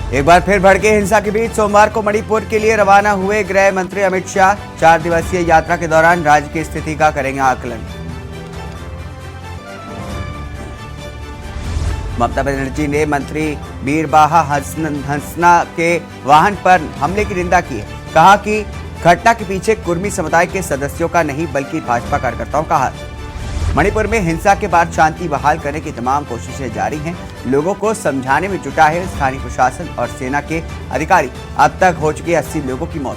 एक बार फिर भड़के हिंसा के बीच सोमवार को मणिपुर के लिए रवाना हुए गृह मंत्री अमित शाह 4 दिवसीय यात्रा के दौरान राज्य की स्थिति का करेंगे आकलन। ममता बनर्जी ने मंत्री बीरबाहा हंसना के वाहन पर हमले की निंदा की है। कहा कि घटना के पीछे कुर्मी समुदाय के सदस्यों का नहीं बल्कि भाजपा कार्यकर्ताओं का हाथ। मणिपुर में हिंसा के बाद शांति बहाल करने की तमाम कोशिशें जारी हैं। लोगों को समझाने में जुटा है स्थानीय प्रशासन और सेना के अधिकारी। अब तक हो चुकी 80 लोगों की मौत।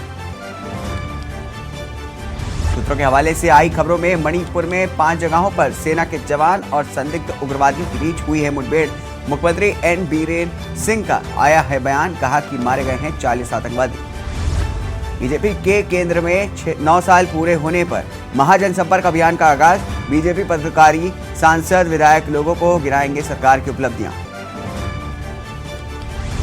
सूत्रों के हवाले से आई खबरों में मणिपुर में 5 जगहों पर सेना के जवान और संदिग्ध उग्रवादियों के बीच हुई है मुठभेड़। मुख्यमंत्री एन बीरेन सिंह का आया है बयान। कहा कि मारे गए हैं 40 आतंकवादी। बीजेपी के केंद्र में 9 साल पूरे होने पर महाजनसंपर्क अभियान का आगाज। बीजेपी पदाधिकारी, सांसद, विधायक लोगों को गिनाएंगे सरकार की उपलब्धियां।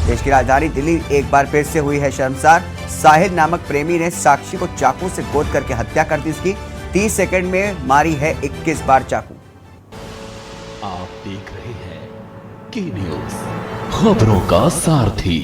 देश की राजधानी दिल्ली एक बार फिर से हुई है शर्मसार। साहिल नामक प्रेमी ने साक्षी को चाकू से गोद करके हत्या कर दी। उसकी 30 सेकंड में मारी है 21 बार चाकू। आप देख रहे हैं की न्यूज, खबरों का सारथी।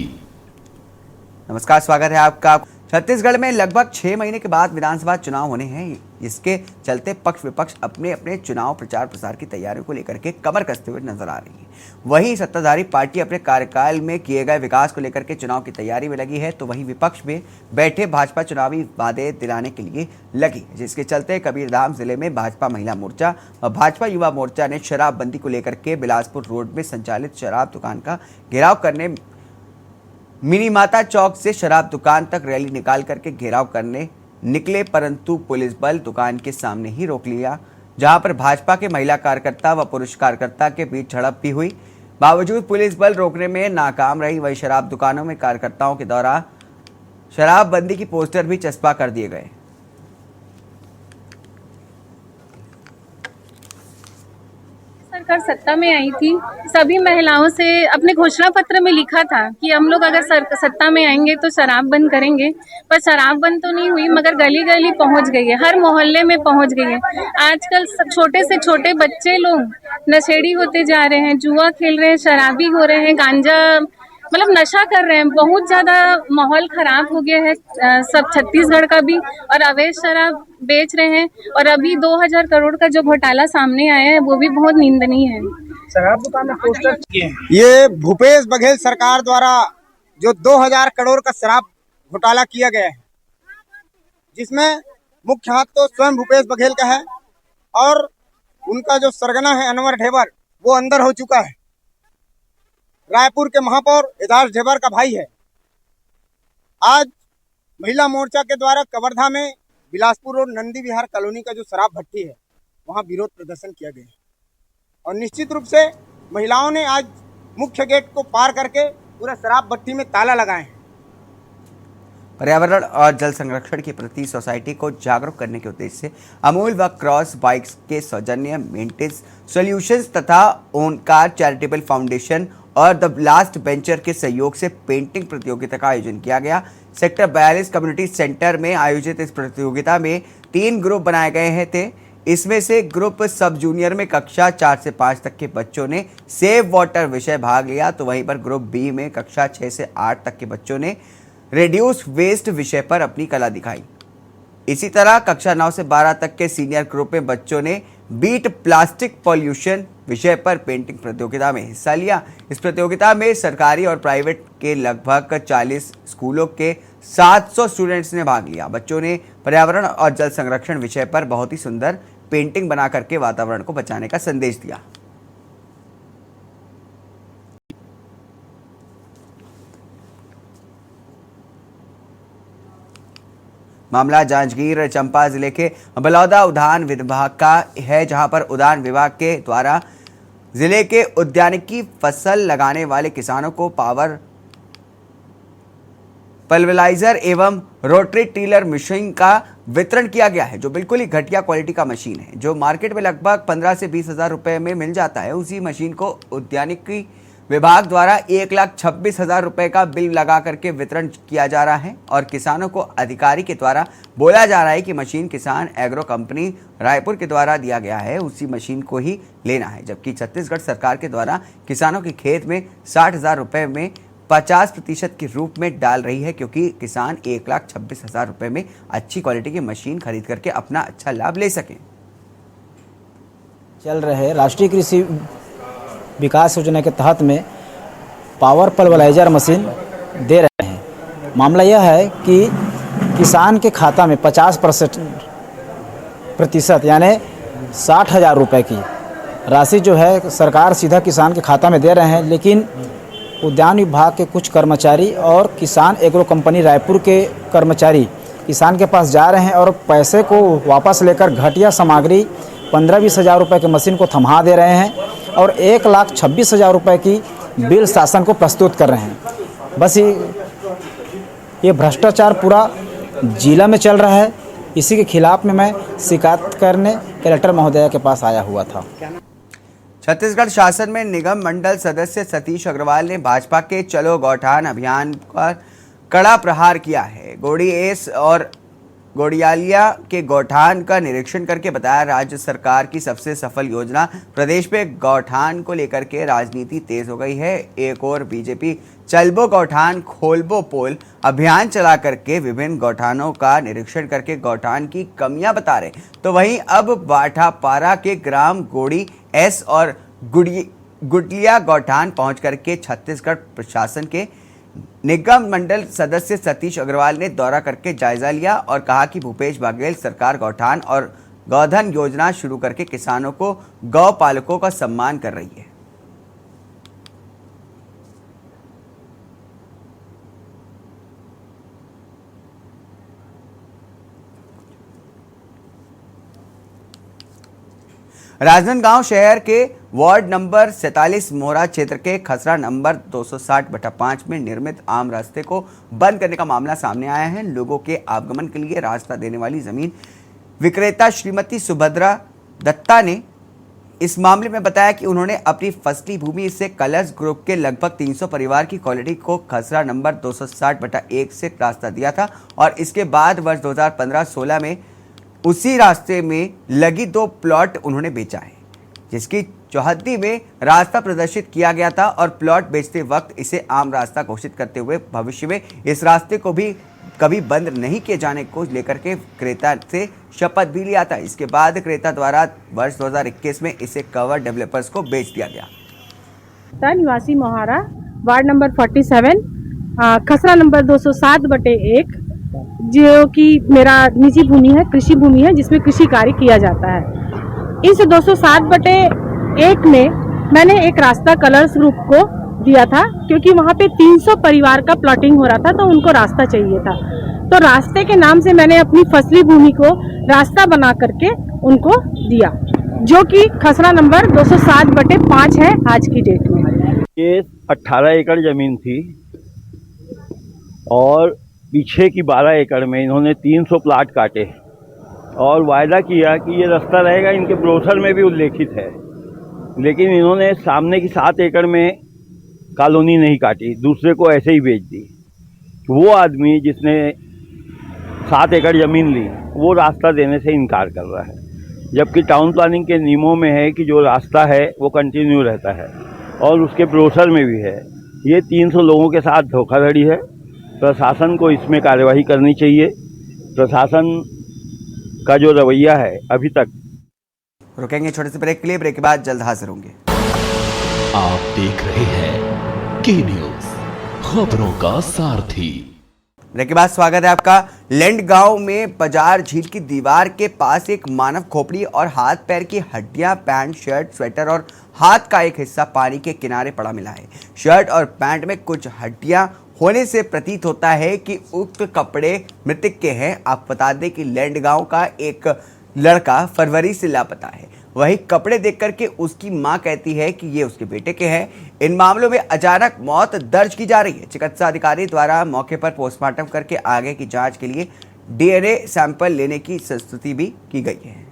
नमस्कार, स्वागत है आपका। छत्तीसगढ़ में लगभग 6 महीने के बाद विधानसभा चुनाव होने हैं। इसके चलते पक्ष विपक्ष अपने अपने चुनाव प्रचार प्रसार की तैयारियों को लेकर के कमर कसते हुए नजर आ रही है। वहीं सत्ताधारी पार्टी अपने कार्यकाल में किए गए विकास को लेकर के चुनाव की तैयारी में लगी है, तो वहीं विपक्ष में बैठे भाजपा चुनावी वादे दिलाने के लिए लगी, जिसके चलते कबीरधाम जिले में भाजपा महिला मोर्चा और भाजपा युवा मोर्चा ने शराबबंदी को लेकर के बिलासपुर रोड में संचालित शराब दुकान का घेराव करने, मिनी माता चौक से शराब दुकान तक रैली निकाल करके घेराव करने निकले, परंतु पुलिस बल दुकान के सामने ही रोक लिया, जहां पर भाजपा के महिला कार्यकर्ता व पुरुष कार्यकर्ता के बीच झड़प भी हुई। बावजूद पुलिस बल रोकने में नाकाम रही। वही शराब दुकानों में कार्यकर्ताओं के द्वारा शराबबंदी की पोस्टर भी चस्पा कर दिए गए। सरकार सत्ता में आई थी, सभी महिलाओं से अपने घोषणा पत्र में लिखा था कि हम लोग अगर सत्ता में आएंगे तो शराब बंद करेंगे, पर शराब बंद तो नहीं हुई, मगर गली गली पहुंच गई है, हर मोहल्ले में पहुंच गई है। आजकल छोटे से छोटे बच्चे लोग नशेड़ी होते जा रहे हैं, जुआ खेल रहे हैं, शराबी हो रहे हैं, गांजा मतलब नशा कर रहे हैं। बहुत ज्यादा माहौल खराब हो गया है सब छत्तीसगढ़ का भी, और अवैध शराब बेच रहे हैं। और अभी 2000 करोड़ का जो घोटाला सामने आया है वो भी बहुत निंदनीय है। शराब दुकान में पोस्टर ये भूपेश बघेल सरकार द्वारा जो 2000 करोड़ का शराब घोटाला किया गया है, जिसमें मुख्य हाथ तो स्वयं भूपेश बघेल का है और उनका जो सरगना है अनवर ढेबर, वो अंदर हो चुका है। रायपुर के महापौर एजाज ढेबर का भाई है। आज महिला मोर्चा के द्वारा कवर्धा में बिलासपुर और नंदी विहार कॉलोनी का जो शराब भट्टी है, वहां विरोध प्रदर्शन किया गया और निश्चित रूप से महिलाओं ने आज मुख्य गेट को पार करके पूरा शराब भट्टी में ताला लगाए हैं। पर्यावरण और जल संरक्षण के प्रति सोसाइटी को जागरूक करने के उद्देश्य से अमूल व क्रॉस बाइक्स के सौजन्य मेंटेस सॉल्यूशंस तथा ओनकार चैरिटेबल फाउंडेशन और द लास्ट वेंचर के सहयोग से पेंटिंग प्रतियोगिता का आयोजन किया गया। सेक्टर 42 कम्युनिटी सेंटर में आयोजित इस प्रतियोगिता में 3 ग्रुप बनाए गए थे। इसमें से ग्रुप सब जूनियर में कक्षा 4 से 5 तक के बच्चों ने सेव वाटर विषय भाग लिया, तो वहीं पर ग्रुप बी में कक्षा 6 से 8 तक के बच्चों ने रिड्यूस वेस्ट विषय पर अपनी कला दिखाई। इसी तरह कक्षा 9 से 12 तक के सीनियर ग्रुप में बच्चों ने बीट प्लास्टिक पॉल्यूशन विषय पर पेंटिंग प्रतियोगिता में हिस्सा लिया। इस प्रतियोगिता में सरकारी और प्राइवेट के लगभग 40 स्कूलों के 700 स्टूडेंट्स ने भाग लिया। बच्चों ने पर्यावरण और जल संरक्षण विषय पर बहुत ही सुंदर पेंटिंग बना करके वातावरण को बचाने का संदेश दिया। मामला जांजगीर चंपा जिले के बलौदा उद्यान विभाग का है, जहां पर उद्यान विभाग के द्वारा जिले के उद्यानिकी फसल लगाने वाले किसानों को पावर पल्वराइजर एवं रोटरी टिलर मशीन का वितरण किया गया है, जो बिल्कुल ही घटिया क्वालिटी का मशीन है, जो मार्केट में लगभग 15 से 20 हज़ार रुपए में मिल जाता है। उसी मशीन को उद्यानिकी विभाग द्वारा 1,26,000 रुपए का बिल लगा करके वितरण किया जा रहा है और किसानों को अधिकारी के द्वारा बोला जा रहा है कि मशीन किसान एग्रो कंपनी रायपुर के द्वारा दिया गया है, उसी मशीन को ही लेना है। जबकि छत्तीसगढ़ सरकार के द्वारा किसानों के खेत में 60,000 रुपए में 50% के रूप में डाल रही है, क्योंकि किसान 1,26,000 रुपए में अच्छी क्वालिटी की मशीन खरीद करके अपना अच्छा लाभ ले सकें। चल रहे राष्ट्रीय कृषि विकास योजना के तहत में पावर पल्वराइजर मशीन दे रहे हैं। मामला यह है कि किसान के खाता में 50% यानी 60,000 रुपये की राशि जो है सरकार सीधा किसान के खाता में दे रहे हैं, लेकिन उद्यान विभाग के कुछ कर्मचारी और किसान एग्रो कंपनी रायपुर के कर्मचारी किसान के पास जा रहे हैं और पैसे को वापस लेकर घटिया सामग्री 15-20 हज़ार रुपये की मशीन को थमा दे रहे हैं और 1,26,000 रुपये की बिल शासन को प्रस्तुत कर रहे हैं। बस ये भ्रष्टाचार पूरा जिला में चल रहा है। इसी के खिलाफ में मैं शिकायत करने कलेक्टर महोदया के पास आया हुआ था। छत्तीसगढ़ शासन में निगम मंडल सदस्य सतीश अग्रवाल ने भाजपा के चलो गौठान अभियान पर कड़ा प्रहार किया है। गोड़ी एस और गोड़ियालिया के गौठान का निरीक्षण करके बताया, राज्य सरकार की सबसे सफल योजना प्रदेश में गौठान को लेकर के राजनीति तेज हो गई है। एक और बीजेपी चलबो गौठान खोलबो पोल अभियान चला करके विभिन्न गौठानों का निरीक्षण करके गौठान की कमियां बता रहे, तो वहीं अब बाठापारा के ग्राम गोड़ी एस और गुडलिया गौठान पहुंच करके छत्तीसगढ़ प्रशासन के निगम मंडल सदस्य सतीश अग्रवाल ने दौरा करके जायजा लिया और कहा कि भूपेश बघेल सरकार गौठान और गौधन योजना शुरू करके किसानों को गौ पालकों का सम्मान कर रही है। राजनांदगांव शहर के वार्ड नंबर 47 मोरा क्षेत्र के खसरा नंबर 260/5 में निर्मित आम रास्ते को बंद करने का मामला सामने आया है। लोगों के आवागमन के लिए रास्ता देने वाली जमीन विक्रेता श्रीमती सुभद्रा दत्ता ने इस मामले में बताया कि उन्होंने अपनी फसली भूमि से कलर्स ग्रुप के लगभग 300 परिवार की कॉलोनी को खसरा नंबर 260/1 से रास्ता दिया था और इसके बाद वर्ष 2015-16 में उसी रास्ते में लगी 2 प्लॉट उन्होंने बेचा है, जिसकी चौहद्दी में रास्ता प्रदर्शित किया गया था और प्लॉट बेचते वक्त इसे आम रास्ता घोषित करते हुए भविष्य में इस रास्ते को भी कभी बंद नहीं किए जाने को लेकर के क्रेता से शपथ भी लिया था। इसके बाद क्रेता द्वारा वर्ष 2021 में इसे कवर डेवलपर्स को बेच दिया गया। निवासी मोहारा, वार्ड नंबर 47, खसरा नंबर 260/1, जो कि मेरा निजी भूमि है, कृषि भूमि है, जिसमें कृषि कार्य किया जाता है। इस 260/1 में मैंने एक रास्ता कलर्स ग्रुप को दिया था, क्योंकि वहाँ पे 300 परिवार का प्लॉटिंग हो रहा था, तो उनको रास्ता चाहिए था। तो रास्ते के नाम से मैंने अपनी फसली भूमि को रास्ता बना करके उनको दिया, जो कि खसरा नंबर 260/5 है आज की डेट में। ये 18 एकड़ जमीन थी और पीछे की 12 एकड़ में इन्होंने 300 प्लाट काटे और वायदा किया कि ये रास्ता रहेगा, इनके ब्रोशर में भी उल्लेखित है। लेकिन इन्होंने सामने की 7 एकड़ में कॉलोनी नहीं काटी, दूसरे को ऐसे ही बेच दी। वो आदमी जिसने 7 एकड़ ज़मीन ली, वो रास्ता देने से इनकार कर रहा है, जबकि टाउन प्लानिंग के नियमों में है कि जो रास्ता है वो कंटिन्यू रहता है और उसके ब्रोशर में भी है। ये 300 लोगों के साथ धोखाधड़ी है। प्रशासन को इसमें कार्यवाही करनी चाहिए। प्रशासन का जो रवैया है अभी तक। रुकेंगे छोटे से ब्रेक के लिए, ब्रेक के बाद जल्द हाजिर होंगे। आप देख रहे हैं के न्यूज, खबरों का सारथी। ब्रेक के बाद स्वागत है आपका। लैंड गांव में पजार झील की दीवार के पास एक मानव खोपड़ी और हाथ पैर की हड्डियां, पैंट, शर्ट, स्वेटर और हाथ का एक हिस्सा पानी के किनारे पड़ा मिला है। शर्ट और पैंट में कुछ हड्डियां होने से प्रतीत होता है कि उक्त कपड़े मृतक के हैं। आप बता दें कि लैंड गांव का एक लड़का फरवरी से लापता है। वही कपड़े देख करके उसकी मां कहती है कि ये उसके बेटे के हैं। इन मामलों में अचानक मौत दर्ज की जा रही है। चिकित्सा अधिकारी द्वारा मौके पर पोस्टमार्टम करके आगे की जांच के लिए डीएनए सैंपल लेने की संस्तुति भी की गई है।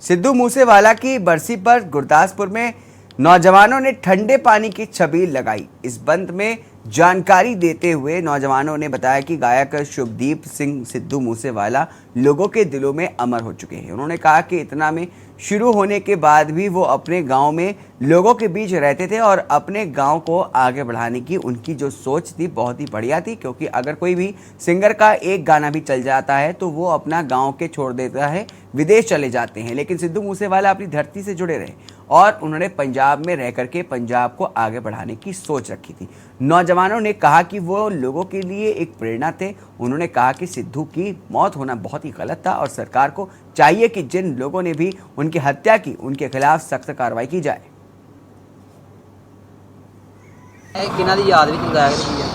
सिद्धू मूसेवाला की बरसी पर गुरदासपुर में नौजवानों ने ठंडे पानी की छबील लगाई। इस बंद में जानकारी देते हुए नौजवानों ने बताया कि गायक शुभदीप सिंह सिद्धू मूसेवाला लोगों के दिलों में अमर हो चुके हैं। उन्होंने कहा कि इतना में शुरू होने के बाद भी वो अपने गांव में लोगों के बीच रहते थे और अपने गांव को आगे बढ़ाने की उनकी जो सोच थी बहुत ही बढ़िया थी, क्योंकि अगर कोई भी सिंगर का एक गाना भी चल जाता है तो वो अपना गांव के छोड़ देता है, विदेश चले जाते हैं। लेकिन सिद्धू मूसेवाला अपनी धरती से जुड़े रहे और उन्होंने पंजाब में रह करके पंजाब को आगे बढ़ाने की सोच रखी थी। नौजवानों ने कहा कि वो लोगों के लिए एक प्रेरणा थे। उन्होंने कहा कि सिद्धू की मौत होना बहुत ही गलत था और सरकार को चाहिए कि जिन लोगों ने भी उनकी हत्या की उनके खिलाफ सख्त कार्रवाई की जाए। किन्हां दी याद विच गाया गई है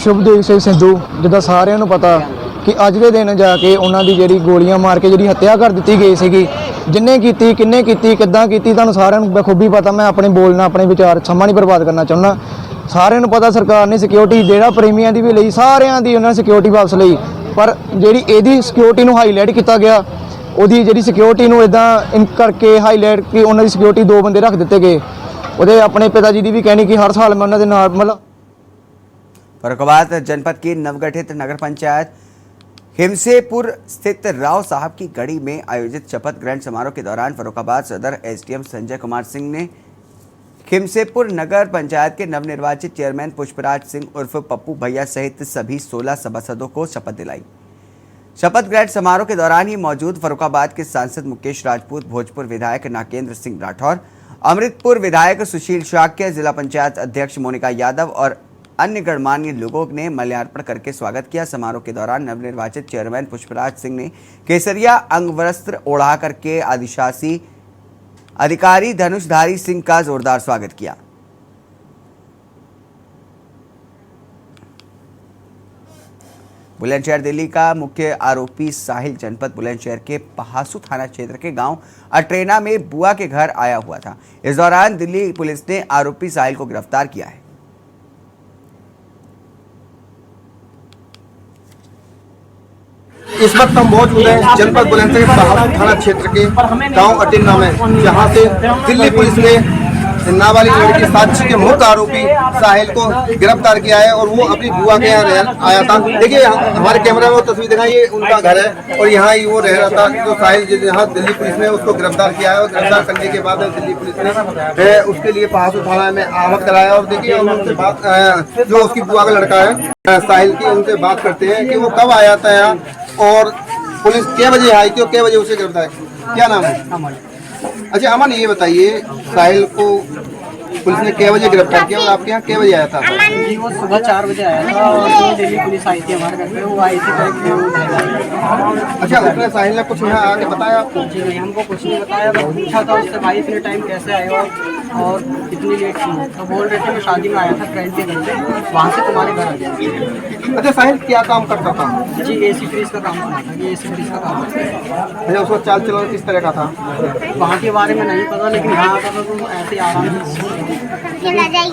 शुभदीप ਸਿੰਘ ਸਿੱਧੂ ਜਿੱਦਾਂ ਸਾਰਿਆਂ ਨੂੰ ਪਤਾ ਕਿ ਅੱਜ ਦੇ ਦਿਨ ਜਾ ਕੇ ਉਹਨਾਂ ਦੀ ਜਿਹੜੀ ਗੋਲੀਆਂ ਮਾਰ ਕੇ ਜਿਹੜੀ ਹੱਤਿਆ ਕਰ ਦਿੱਤੀ ਗਈ ਸੀਗੀ, ਜਿੰਨੇ ਕੀਤੀ ਕਿੰਨੇ ਕੀਤੀ ਕਿੱਦਾਂ ਕੀਤੀ ਤੁਹਾਨੂੰ ਸਾਰਿਆਂ ਨੂੰ ਬਖੂਬੀ ਪਤਾ। ਮੈਂ ਆਪਣੇ ਬੋਲਣਾ ਆਪਣੇ ਵਿਚਾਰ ਸਮਾਂ ਨਹੀਂ ਬਰਬਾਦ ਕਰਨਾ ਚਾਹੁੰਦਾ। ਸਾਰਿਆਂ ਨੂੰ ਪਤਾ ਸਰਕਾਰ ਨੇ ਸਿਕਿਉਰਿਟੀ ਜਿਹੜਾ ਪ੍ਰੇਮੀਆਂ ਦੀ ਵੀ ਲਈ, ਸਾਰਿਆਂ ਦੀ ਉਹਨਾਂ ਨੇ ਸਿਕਿਉਰਿਟੀ ਵਾਪਸ ਲਈ, ਪਰ ਜਿਹੜੀ ਇਹਦੀ ਸਿਕਿਉਰਿਟੀ ਨੂੰ ਹਾਈਲਾਈਟ ਕੀਤਾ ਗਿਆ, ਉਹਦੀ ਜਿਹੜੀ ਸਿਕਿਉਰਿਟੀ ਨੂੰ ਇਦਾਂ ਕਰਕੇ ਹਾਈਲਾਈਟ ਕਿ ਉਹਨਾਂ ਦੀ ਸਿਕਿਉਰਿਟੀ 2 ਬੰਦੇ ਰੱਖ ਦਿੱਤੇ ਗਏ। ਉਹਦੇ ਆਪਣੇ ਪਿਤਾ ਜੀ ਦੀ ਵੀ ਕਹਿਣੀ ਕਿ हर साल मैं उन्होंने नाल मतलब। फर्रुखाबाद जनपद की नवगठित नगर पंचायत हिमसेपुर स्थित राव साहब की गढ़ी में आयोजित शपथ ग्रहण समारोह के दौरान फर्रुखाबाद सदर एसडीएम संजय कुमार सिंह ने हिमसेपुर नगर पंचायत के नवनिर्वाचित चेयरमैन पुष्पराज सिंह उर्फ पप्पू भैया सहित सभी 16 सभासदों को शपथ दिलाई। शपथ ग्रहण समारोह के दौरान ही मौजूद फर्रुखाबाद के सांसद मुकेश राजपूत, भोजपुर विधायक नागेंद्र सिंह राठौर, अमृतपुर विधायक सुशील शाक्य, जिला पंचायत अध्यक्ष मोनिका यादव और अन्य गणमान्य लोगों ने माल्यार्पण करके स्वागत किया। समारोह के दौरान नवनिर्वाचित चेयरमैन पुष्पराज सिंह ने केसरिया अंगवस्त्र ओढ़ा करके आदिशासी अधिकारी धनुषधारी सिंह का जोरदार स्वागत किया। बुलंदशहर दिल्ली का मुख्य आरोपी साहिल जनपद बुलंदशहर के पहासू थाना क्षेत्र के गांव अट्रेना में बुआ के घर आया हुआ था। इस दौरान दिल्ली पुलिस ने आरोपी साहिल को गिरफ्तार किया है। इस वक्त हम मौजूद हैं जनपद बुलंदशहर पहासू थाना क्षेत्र के गांव अट्रेना में, जहां से दिल्ली पुलिस ने नाबालिग लड़की साक्षी के मुख्य आरोपी साहिल को गिरफ्तार किया है और वो अपनी बुआ के यहाँ आया था। देखिए हमारे कैमरा में वो तस्वीर दिखाई, ये उनका घर है और यहाँ ही वो रह रहा था। तो साहिल यहाँ दिल्ली पुलिस ने उसको गिरफ्तार किया है और गिरफ्तार करने के बाद दिल्ली पुलिस ने उसके लिए पहासू थाना में आहत कराया। और देखिए उनसे बात, जो उसकी बुआ का लड़का है साहिल की, उनसे बात करते हैं कि वो कब आया था यहाँ और पुलिस कै बजे आई थी और कै बजे उसे गिरफ्तार किया। क्या नाम है? अच्छा अमन, ये बताइए साहिल को पुलिस ने कै बजे गिरफ्तार किया और आपके यहाँ कै बजे आया था? जी वो सुबह 4 बजे आया था और जो दिल्ली पुलिस आई थी हमारे घर पे, वो आई थी करीब। अच्छा, उसने साहिल ने कुछ यहाँ आके बताया आपको? जी नहीं, हमको कुछ नहीं बताया। बस पूछा था उससे भाई इतने टाइम कैसे आए हो और कितनी लेट थी, तो बोल रहे थे मैं शादी में आया था फ्रेंड के घर से, वहाँ से तुम्हारे घर आ गया। अच्छा, साहिल क्या काम करता था? जी एसी फ्रीज का काम करता था, ये एसी फ्रीज का काम करता था। अच्छा, उसका चाल चलन किस तरह का था? वहाँ के बारे में नहीं पता, लेकिन यहाँ आता था तो ऐसे आराम से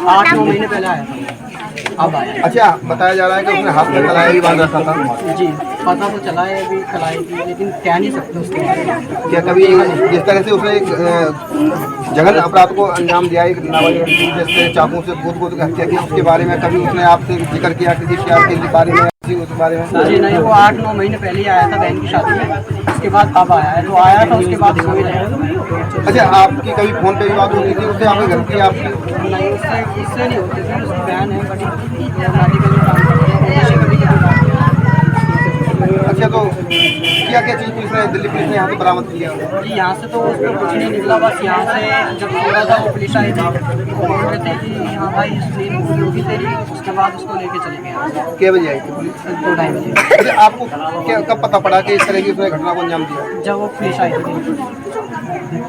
8-9 महीने पहले आया था, अब आया। अच्छा, बताया जा रहा है कि उसने हाथ में कलाई भी बांध रखा था। जी पता तो चला है अभी कलाई की, लेकिन कह नहीं सकते उसके बारे में। क्या कभी जिस तरह से उसने एक जघन्य अपराध को अंजाम दिया, एक नाबालिग लड़की जैसे चाकू से कूद हत्या की, उसके बारे में कभी उसने आपसे जिक्र किया किसी प्यार के बारे में, उस बारे में? जी नहीं, वो 8-9 महीने पहले ही आया था बहन की शादी में, उसके बाद अब आया है। तो आया था उसके बाद सोई रहे। अच्छा, आपकी कभी फोन पे भी बात होती थी उससे? आपके घर की आपकी? नहीं, उससे नहीं होती थी। उसकी बहन है बड़ी, मेडिकल में काम करती है, उससे कभी कभी बात होती है। अच्छा, तो क्या क्या चीज़ पुलिस ने, दिल्ली पुलिस ने यहाँ से बरामद किया? जी यहाँ से तो उसमें कुछ नहीं निकला, बस यहाँ से जब थोड़ा था वो पुलिस आई थी, वो बोल रहे थे कि हाँ भाई स्लीप पूरी होगी तेरी, उसके बाद उसको लेके चले गए। कै बजे आई थी पुलिस? 2-2:30 बजे। अच्छा, आपको कब पता पड़ा कि इस तरह की उसने घटना को अंजाम दिया? जब वो पुलिस आई थी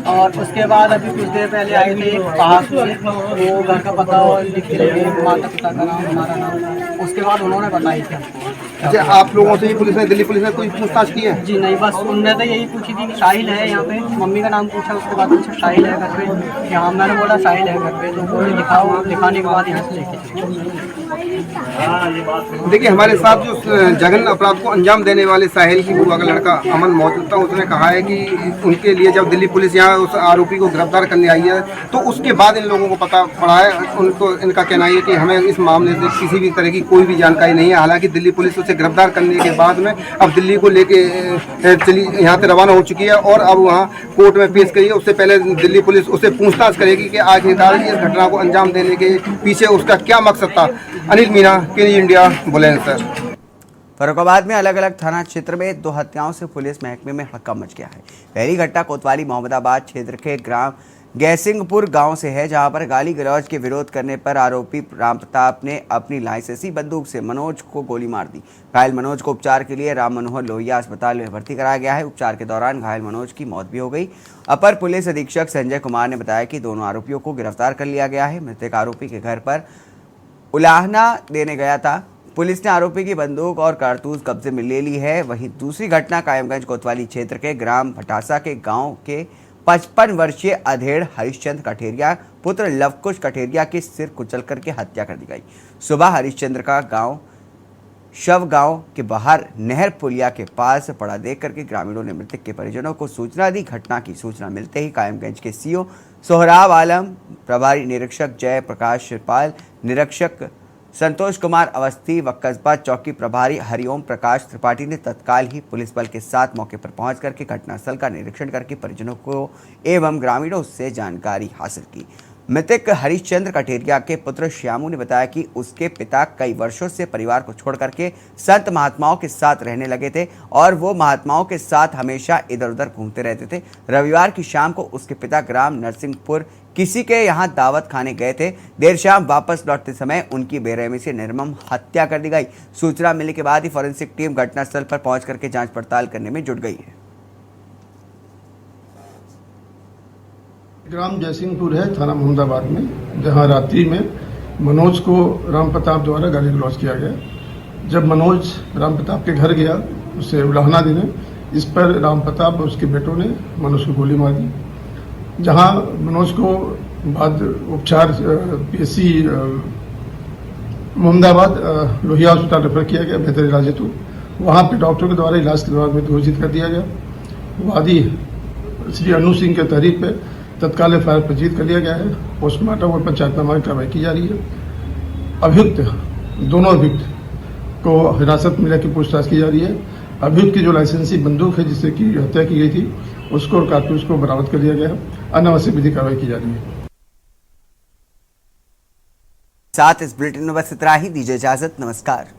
और उसके बाद अभी कुछ देर पहले आए थे पहासू से, वो घर का पता और लिख के लगे, माता पिता का नाम, हमारा नाम, उसके बाद उन्होंने बताई थी हमको। अच्छा, आप लोगों से पुलिस ने, दिल्ली पुलिस ने कोई पूछताछ की है? जी नहीं, बस उनने तो यही पूछी थी कि साहिल है यहाँ पे, मम्मी का नाम पूछा, उसके बाद पूछा साहिल है घर पे, यहाँ मैंने बोला साहिल है घर पे, तो बोले दिखाओ, दिखाने के बाद यहाँ से लेके देखिए, हमारे साथ जो जघन्य अपराध को अंजाम देने वाले साहिल की बुआ का लड़का अमन मौजूद था। उसने कहा है कि उनके लिए जब दिल्ली पुलिस यहाँ उस आरोपी को गिरफ्तार करने आई है तो उसके बाद इन लोगों को पता पड़ा है। उनको इनका कहना है कि हमें इस मामले से किसी भी तरह की कोई भी जानकारी नहीं है। हालांकि दिल्ली पुलिस उसे गिरफ्तार करने के बाद में अब दिल्ली को लेके चली यहाँ से रवाना हो चुकी है और अब वहाँ कोर्ट में पेश करिए। उससे पहले दिल्ली पुलिस उससे पूछताछ करेगी कि आखिरकार इस घटना को अंजाम देने के पीछे उसका क्या मकसद था। अनिल मीना, केनी इंडिया, बुलंदशहर। फर्रुखाबाद में अलग अलग थाना क्षेत्र में 2 हत्याओं से पुलिस महकमे में हक्कम मच गया है। पहली घटना कोतवाली मोहम्मदाबाद क्षेत्र के ग्राम गैसिंगपुर गांव से है, जहां पर गाली गलौज के विरोध करने पर आरोपी राम प्रताप ने अपनी लाइसेंसी बंदूक से मनोज को गोली मार दी। घायल मनोज को उपचार के लिए राम मनोहर लोहिया अस्पताल में भर्ती कराया गया है। उपचार के दौरान घायल मनोज की मौत भी हो गई। अपर पुलिस अधीक्षक संजय कुमार ने बताया कि दोनों आरोपियों को गिरफ्तार कर लिया गया है। मृतक आरोपी के घर पर उलाहना देने गया था। पुलिस ने आरोपी की बंदूक और कारतूस कब्जे में ले ली है। वहीं दूसरी घटना कायमगंज कोतवाली क्षेत्र के ग्राम भटासा के गांव के 55 वर्षीय अधेड़ हरिश्चंद्र कठेरिया पुत्र लवकुश कठेरिया की सिर कुचल करके हत्या कर दी गई। सुबह हरिश्चंद्र का शव गांव के बाहर नहर पुलिया के पास पड़ा देख करके ग्रामीणों ने मृतक के परिजनों को सूचना दी। घटना की सूचना मिलते ही कायमगंज के सीओ सोहराब आलम, प्रभारी निरीक्षक जय प्रकाश पाल, निरीक्षक संतोष कुमार अवस्थी व कस्बा चौकी प्रभारी हरिओम प्रकाश त्रिपाठी ने तत्काल ही पुलिस बल के साथ मौके पर पहुंच करके घटनास्थल का निरीक्षण करके परिजनों को एवं ग्रामीणों से जानकारी हासिल की। मृतक हरिश्चंद्र कठेरिया के पुत्र श्यामू ने बताया कि उसके पिता कई वर्षों से परिवार को छोड़ करके संत महात्माओं के साथ रहने लगे थे और वो महात्माओं के साथ हमेशा इधर उधर घूमते रहते थे। रविवार की शाम को उसके पिता ग्राम नरसिंहपुर किसी के यहाँ दावत खाने गए थे। देर शाम वापस लौटते समय उनकी बेरहमी से निर्मम हत्या कर दी गई। सूचना मिलने के बाद ही फॉरेंसिक टीम घटनास्थल पर पहुंच करके जांच पड़ताल करने में जुट गई है। ग्राम जयसिंहपुर है थाना मोहम्मदाबाद में, जहां रात्रि में मनोज को राम प्रताप द्वारा गाली गलौज किया गया। जब मनोज राम प्रताप के घर गया उसे उलाहना देने, इस पर राम प्रताप और उसके बेटों ने मनोज को गोली मार दी। जहां मनोज को बाद उपचार पीएससी मोहम्मदाबाद लोहिया अस्पताल रेफर किया गया बेहतर इलाज हेतु। वहां पे डॉक्टर के द्वारा इलाज के दौरान मृत्यु घोषित कर दिया गया। वादी श्री अनु सिंह के तहरीर पे तत्काल एफआईआर पंजीकृत कर लिया गया है। पोस्टमार्टम और पंचायतनामा की कार्रवाई की जा रही है। अभियुक्त, दोनों अभियुक्त को हिरासत में लेकर पूछताछ की जा रही है। अभियुक्त की जो लाइसेंसी बंदूक है जिससे की हत्या की गई थी उसको और कारतूस को बरामद कर लिया गया है। अनावश्यक विधि कार्रवाई की जा रही है। साथ इस बुलेटिन में बस इतना ही। दीजिए इजाजत, नमस्कार।